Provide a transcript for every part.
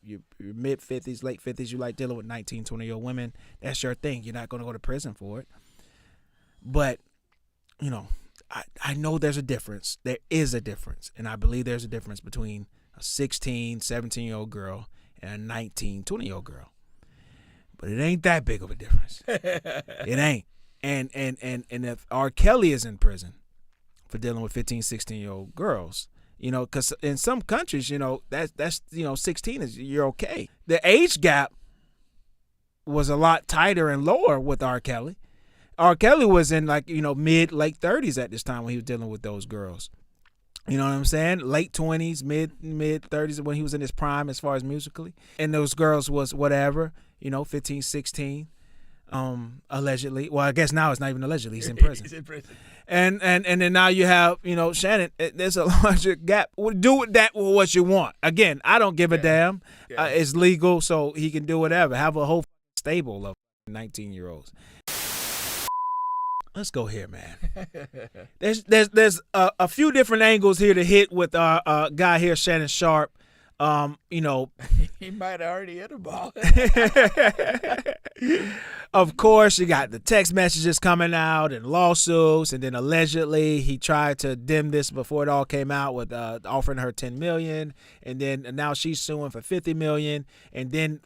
you're mid 50s, late 50s. You like dealing with 19, 20-year-old women. That's your thing. You're not going to go to prison for it. But, you know, I know there's a difference. There is a difference. And I believe there's a difference between a 16, 17-year-old girl and a 19, 20-year-old girl. But it ain't that big of a difference. It ain't. And if R. Kelly is in prison for dealing with 15, 16-year-old girls, you know, because in some countries, you know, that's 16 is you're okay. The age gap was a lot tighter and lower with R. Kelly. R. Kelly was in late 30s at this time when he was dealing with those girls. You know what I'm saying? Late 20s, mid 30s when he was in his prime as far as musically. And those girls was whatever, 15, 16, allegedly. Well, I guess now it's not even allegedly. He's in prison. He's in prison. And then now you have, Shannon, there's a larger gap. Do with that what you want. Again, I don't give a damn. Yeah. It's legal, so he can do whatever. Have a whole stable of 19-year-olds. Let's go here, man. There's a few different angles here to hit with our guy here, Shannon Sharpe. He might already hit a ball. Of course, you got the text messages coming out and lawsuits, and then allegedly he tried to dim this before it all came out with offering her $10 million, and now she's suing for $50 million, and then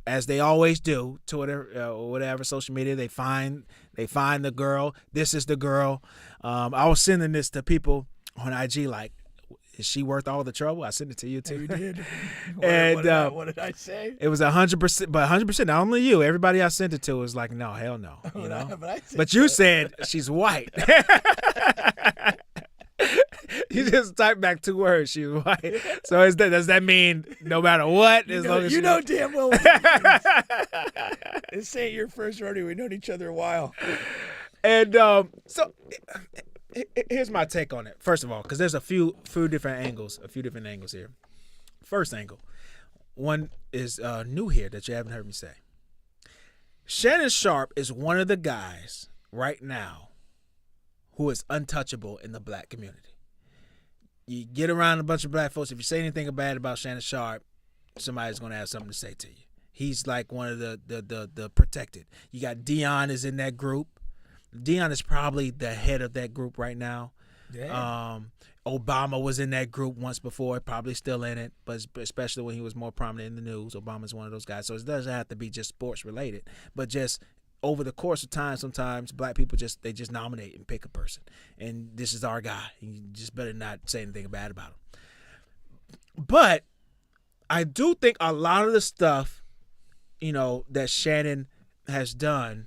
as they always do, Twitter or whatever, social media, they find the girl. This is the girl. I was sending this to people on IG like, is she worth all the trouble? I sent it to you too. You did. What did I say? It was 100%, but 100%. Not only you, everybody I sent it to was like, no, hell no. But you said she's white. You just typed back 2 words. She's white. So does that mean no matter what? Damn well. This ain't your first rodeo. We've known each other a while. And so here's my take on it. First of all, because there's a few different angles here. First angle, one is new here that you haven't heard me say. Shannon Sharpe is one of the guys right now who is untouchable in the black community. You get around a bunch of black folks, if you say anything bad about Shannon Sharpe, somebody's going to have something to say to you. He's like one of the protected. You got Dion is in that group. Dion is probably the head of that group right now. Yeah. Obama was in that group once before, probably still in it, but especially when he was more prominent in the news. Obama's one of those guys. So it doesn't have to be just sports related, but just over the course of time, sometimes black people just nominate and pick a person. And this is our guy. You just better not say anything bad about him. But I do think a lot of the stuff, that Shannon has done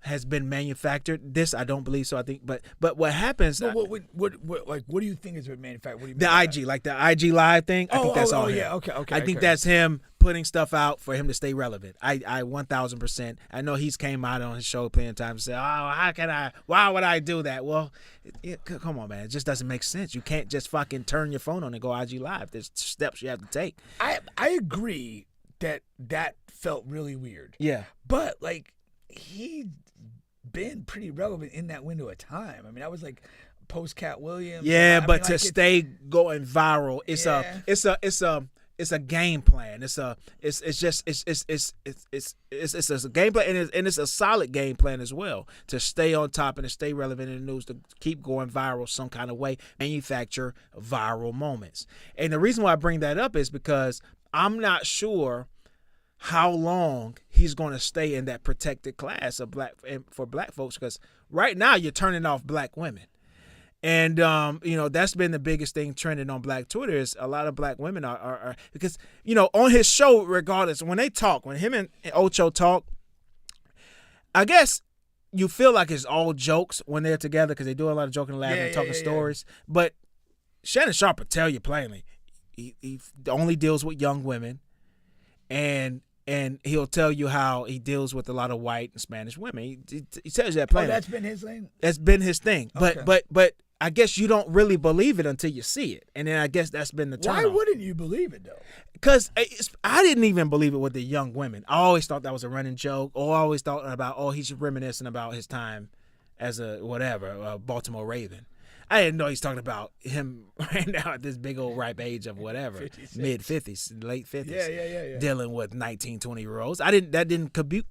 has been manufactured. This I don't believe so. I think, but what happens? What do you think is manufactured? What do you mean the IG, like the IG live thing. I think that's all. Yeah, okay. I think that's him putting stuff out for him to stay relevant. I 1000%. I know he's came out on his show plenty of times and said, why would I do that? Well, come on, man. It just doesn't make sense. You can't just fucking turn your phone on and go IG live. There's steps you have to take. I agree that felt really weird. Yeah, but he been pretty relevant in that window of time. I mean, that was like post Cat Williams. Yeah, but to stay going viral, it's a game plan. It's a game plan, and it's a solid game plan as well to stay on top and to stay relevant in the news, to keep going viral some kind of way, manufacture viral moments. And the reason why I bring that up is because I'm not sure how long he's going to stay in that protected class of for black folks, because right now you're turning off black women. And, that's been the biggest thing trending on black Twitter is a lot of black women are because, on his show, regardless, when him and Ocho talk, I guess you feel like it's all jokes when they're together because they do a lot of joking and laughing and talking stories. But Shannon Sharpe will tell you plainly, he only deals with young women, and he'll tell you how he deals with a lot of white and Spanish women. He tells you that plainly. Oh, that's been his thing? That's been his thing. Okay. But I guess you don't really believe it until you see it. And then I guess that's been the turn. Why wouldn't you believe it, though? Because I didn't even believe it with the young women. I always thought that was a running joke. Or I always thought about, he's reminiscing about his time as a Baltimore Raven. I didn't know he's talking about him right now at this big old ripe age of whatever, 56. mid 50s, late 50s, Yeah. dealing with 19, 20-year-olds. That didn't compute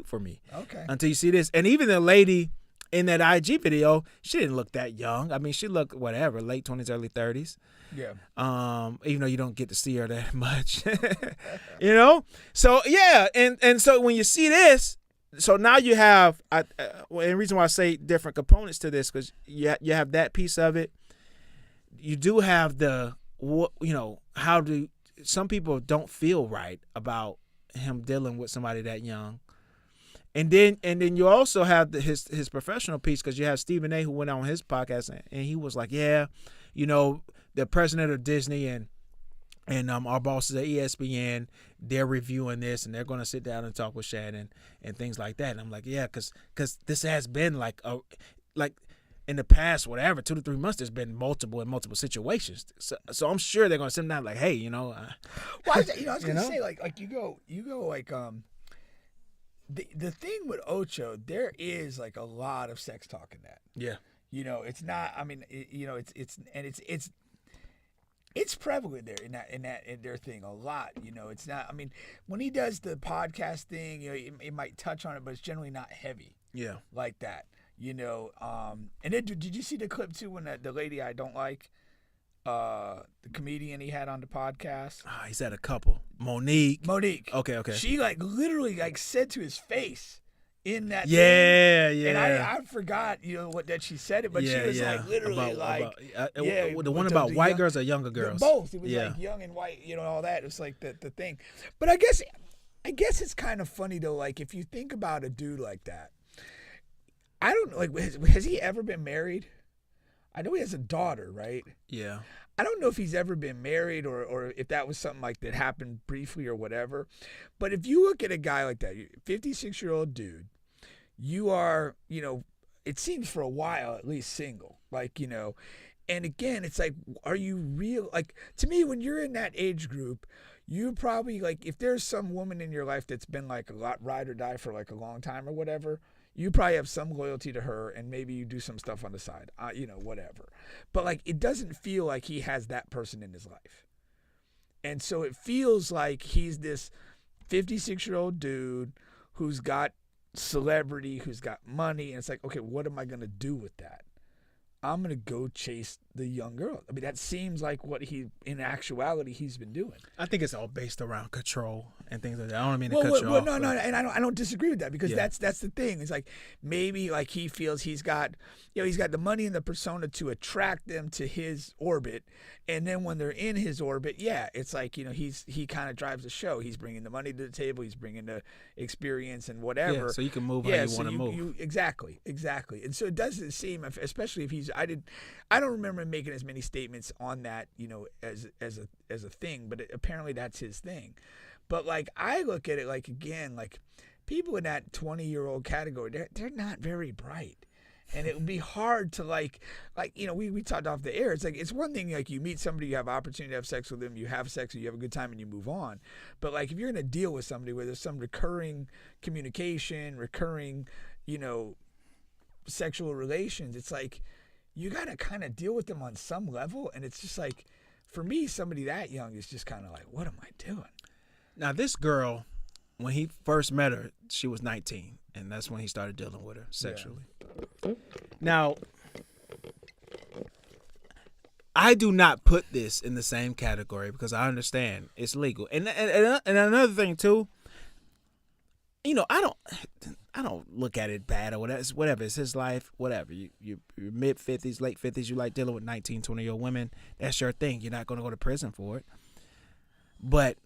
for me Okay. until you see this. And even the lady in that IG video, she didn't look that young. I mean, she looked whatever, late 20s, early 30s. Yeah. Even though you don't get to see her that much, you know. So yeah, and so when you see this, so now you have, and the reason why I say different components to this, because you have that piece of it. You do have how do some people don't feel right about him dealing with somebody that young. And then you also have his professional piece, because you have Stephen A. who went on his podcast and he was like, yeah, the president of Disney and our bosses at ESPN, they're reviewing this and they're going to sit down and talk with Shannon and things like that. And I'm like, yeah, because this has been like in the past, whatever, 2 to 3 months, there's been multiple situations. So I'm sure they're going to sit down like, hey, Well, I was going to say like you go like the thing with Ocho, there is like a lot of sex talk in that. Yeah. It's not. I mean, it's prevalent there in their thing a lot. It's not. I mean, when he does the podcast thing, it might touch on it, but it's generally not heavy. Yeah. Like that. And then did you see the clip too when the lady I don't like, the comedian he had on the podcast? He's had a couple. Monique. Okay. She like literally like said to his face in that thing, yeah. And I forgot that she said it, but she was like literally the one about white girls or younger girls. Both. It was like young and white, all that. It's like the thing. But I guess it's kind of funny though. Like if you think about a dude like that, I don't know. Like has he ever been married? I know he has a daughter, right? Yeah. I don't know if he's ever been married or if that was something like that happened briefly or whatever. But if you look at a guy like that, 56-year-old dude, you are, it seems for a while at least single. Like, and again, it's like, are you real? Like, to me, when you're in that age group, you probably, like, if there's some woman in your life that's been like a lot ride or die for like a long time or whatever, you probably have some loyalty to her and maybe you do some stuff on the side, whatever. But like, it doesn't feel like he has that person in his life. And so it feels like he's this 56-year-old dude who's got celebrity, who's got money. And it's like, okay, what am I going to do with that? I'm going to go chase the young girl. I mean, that seems like what in actuality, he's been doing. I think it's all based around control and things like that. I don't mean to cut you off. No, and I don't disagree with that because that's the thing. It's like maybe like he feels he's got the money and the persona to attract them to his orbit, and then when they're in his orbit, it's like he kind of drives the show. He's bringing the money to the table. He's bringing the experience and whatever. Yeah, so you can move how you want to move. Exactly. And so it doesn't seem, especially if he's. I don't remember him making as many statements on that, as a thing, but apparently that's his thing. But like I look at it like again, like people in that 20-year-old category, they're not very bright. And it would be hard to like we talked off the air. It's like it's one thing like you meet somebody, you have opportunity to have sex with them, you have sex, or you have a good time, and you move on. But like if you're gonna deal with somebody where there's some recurring communication, sexual relations, it's like you gotta kind of deal with them on some level. And it's just like for me, somebody that young is just kind of like, what am I doing? Now this girl, when he first met her, she was 19, and that's when he started dealing with her sexually. Yeah. Now, I do not put this in the same category because I understand it's legal. And another thing too, I don't look at it bad or whatever. It's whatever. It's his life. Whatever. You're mid 50s, late 50s. You like dealing with 19, 20-year-old women. That's your thing. You're not going to go to prison for it. But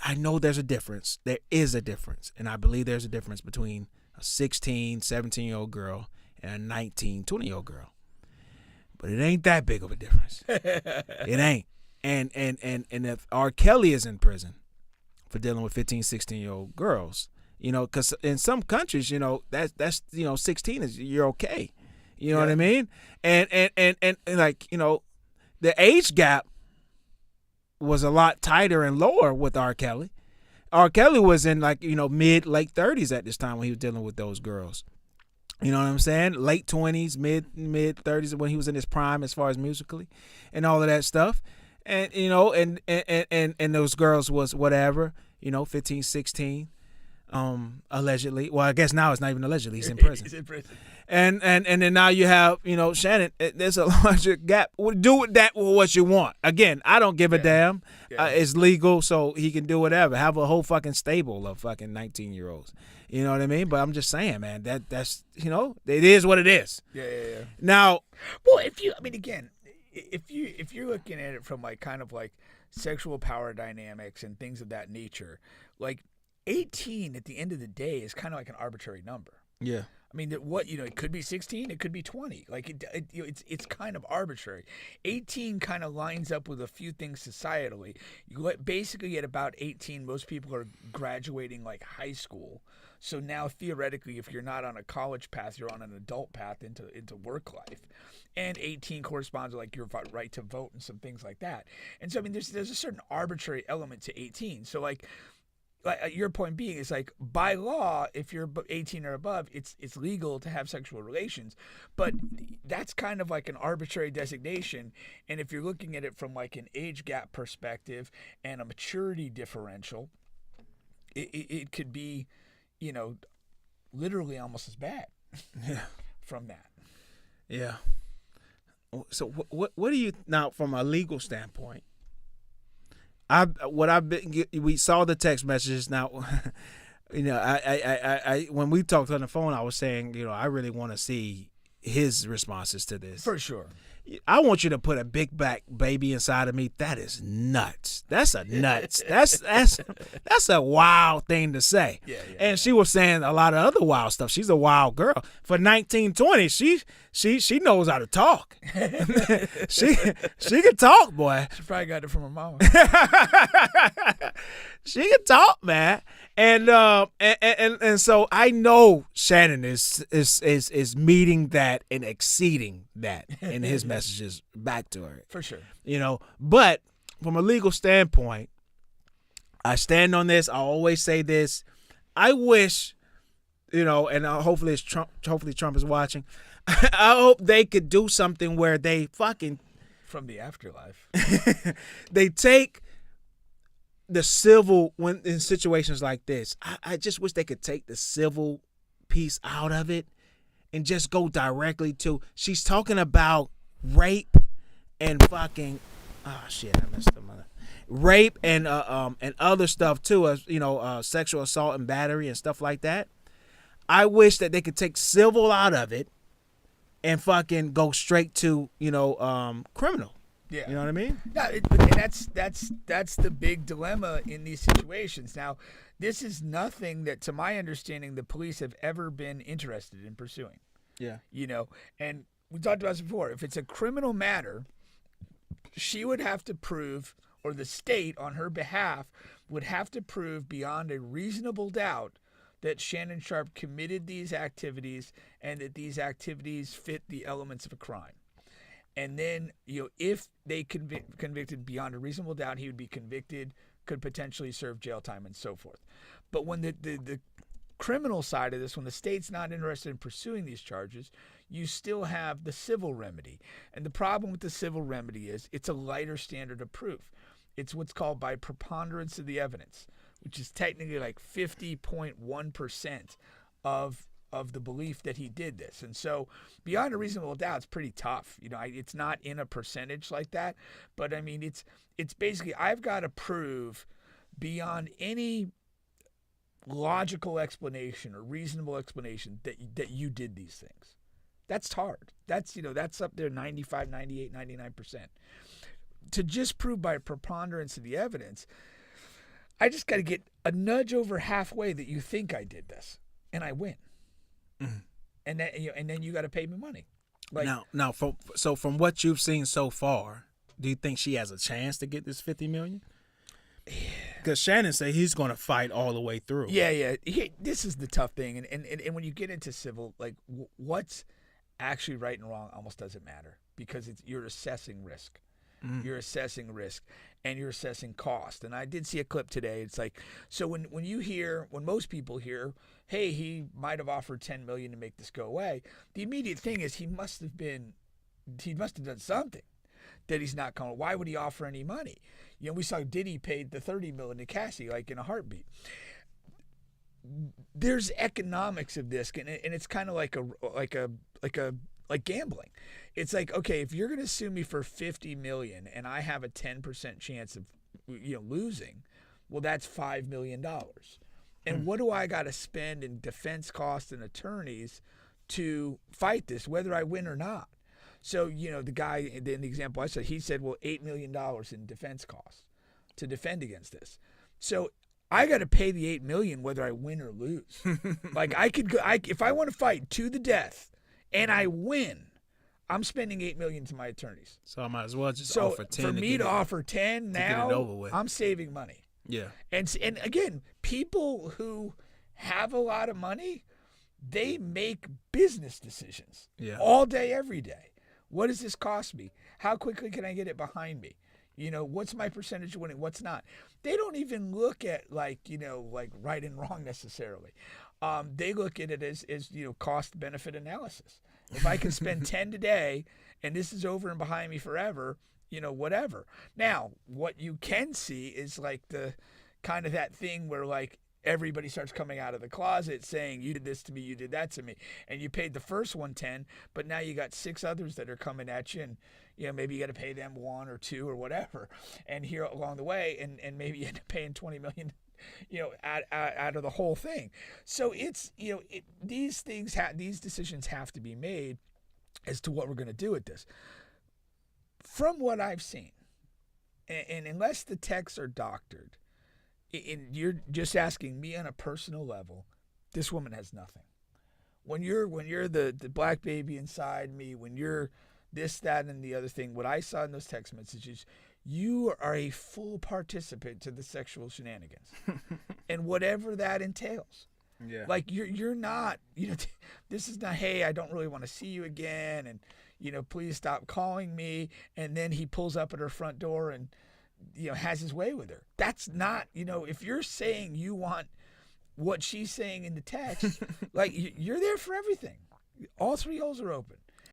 I know there's a difference. There is a difference. And I believe there's a difference between a 16, 17-year-old girl and a 19, 20-year-old girl. But it ain't that big of a difference. It ain't. And if R. Kelly is in prison for dealing with 15, 16-year-old girls, because in some countries, that's 16 is you're okay. You know what I mean? And like, the age gap was a lot tighter and lower with R. Kelly. R. Kelly was in like, mid, late 30s at this time when he was dealing with those girls. You know what I'm saying? Late 20s, mid 30s when he was in his prime as far as musically and all of that stuff. And you know, and those girls was whatever, 15, 16, allegedly. Well, I guess now it's not even allegedly, he's in prison. He's in prison. And then now you have, Shannon, there's a larger gap. Do with that what you want. Again, I don't give a damn. Yeah. It's legal, so he can do whatever. Have a whole fucking stable of fucking 19-year-olds. You know what I mean? But I'm just saying, man, that's it is what it is. Yeah. Now, Well, if you're looking at it from like kind of like sexual power dynamics and things of that nature, like 18 at the end of the day is kind of like an arbitrary number. yeah. I mean, it could be 16, it could be 20. Like it's kind of arbitrary. 18 kind of lines up with a few things societally. Basically, at about 18, most people are graduating like high school. So now theoretically, if you're not on a college path, you're on an adult path into work life. And 18 corresponds to like your right to vote and some things like that. And so I mean, there's a certain arbitrary element to 18. So like your point being is like by law, if you're 18 or above, it's legal to have sexual relations, but that's kind of like an arbitrary designation. And if you're looking at it from like an age gap perspective and a maturity differential, it could be, literally almost as bad. Yeah. From that. Yeah. So what do you now from a legal standpoint? We saw the text messages. Now, I when we talked on the phone, I was saying, I really want to see his responses to this. For sure. I want you to put a big black baby inside of me. That is nuts. That's a nuts. That's a wild thing to say. Yeah. And she was saying a lot of other wild stuff. She's a wild girl. For 1920, she knows how to talk. she can talk, boy. She probably got it from her mama. She can talk, man. And so I know Shannon is meeting that and exceeding that in his messages back to her. For sure. But from a legal standpoint, I stand on this. I always say this. I wish, and hopefully Trump is watching. I hope they could do something where they fucking from the afterlife. They take the civil when in situations like this. I just wish they could take the civil piece out of it and just go directly to she's talking about rape and fucking I messed up rape and other stuff too, as sexual assault and battery and stuff like that. I wish that they could take civil out of it and fucking go straight to criminal. Yeah. You know what I mean? No, and that's the big dilemma in these situations. Now, this is nothing that, to my understanding, the police have ever been interested in pursuing. Yeah. And we talked about this before. If it's a criminal matter, she would have to prove, or the state on her behalf would have to prove beyond a reasonable doubt that Shannon Sharpe committed these activities and that these activities fit the elements of a crime. And then, if they convicted beyond a reasonable doubt, he would be convicted, could potentially serve jail time and so forth. But when the criminal side of this, when the state's not interested in pursuing these charges, you still have the civil remedy. And the problem with the civil remedy is it's a lighter standard of proof. It's what's called by preponderance of the evidence, which is technically like 50.1% of the belief that he did this. And so beyond a reasonable doubt, it's pretty tough. It's not in a percentage like that, but I mean, it's basically, I've got to prove beyond any logical explanation or reasonable explanation that you did these things. That's hard. That's up there 95, 98, 99%. To just prove by preponderance of the evidence, I just got to get a nudge over halfway that you think I did this, and I win. Mm-hmm. And then you got to pay me money. Like, now, from what you've seen so far, do you think she has a chance to get this $50 million? Because Shannon said he's going to fight all the way through. Yeah. This is the tough thing, and when you get into civil, like what's actually right and wrong almost doesn't matter because you're assessing risk. You're assessing risk and you're assessing cost. And I did see a clip today. It's like, so when most people hear, hey, he might have offered $10 million to make this go away, the immediate thing is he must have done something that he's not going. Why would he offer any money? We saw Diddy paid the $30 million to Cassie like in a heartbeat. There's economics of this, and it's kind of like gambling. It's like, okay, if you're going to sue me for $50 million and I have a 10% chance of losing, well, that's $5 million. And what do I got to spend in defense costs and attorneys to fight this, whether I win or not? So, the guy in the example I said, he said, well, $8 million in defense costs to defend against this. So I got to pay the $8 million whether I win or lose. Like if I want to fight to the death and I win, I'm spending $8 million to my attorneys. So I might as well just offer 10. For me to offer 10 now, I'm saving money. Yeah. And again, people who have a lot of money, they make business decisions all day, every day. What does this cost me? How quickly can I get it behind me? What's my percentage of winning? What's not? They don't even look at like right and wrong necessarily. They look at it as cost benefit analysis. If I can spend 10 today and this is over and behind me forever, whatever. Now, what you can see is like the kind of that thing where like everybody starts coming out of the closet saying, you did this to me, you did that to me. And you paid the first one 10, but now you got 6 others that are coming at you, and maybe you got to pay them 1 or 2 or whatever. And here along the way, and maybe you end up paying $20 million, out of the whole thing. So it's, these decisions have to be made as to what we're going to do with this. From what I've seen, and unless the texts are doctored, and you're just asking me on a personal level, this woman has nothing. When you're the black baby inside me, when you're this, that, and the other thing, what I saw in those text messages, you are a full participant to the sexual shenanigans, and whatever that entails. Yeah. Like you're not, this is not, hey, I don't really want to see you again, and please stop calling me. And then he pulls up at her front door and has his way with her. That's not, if you're saying you want what she's saying in the text, like you're there for everything. All 3 holes are open.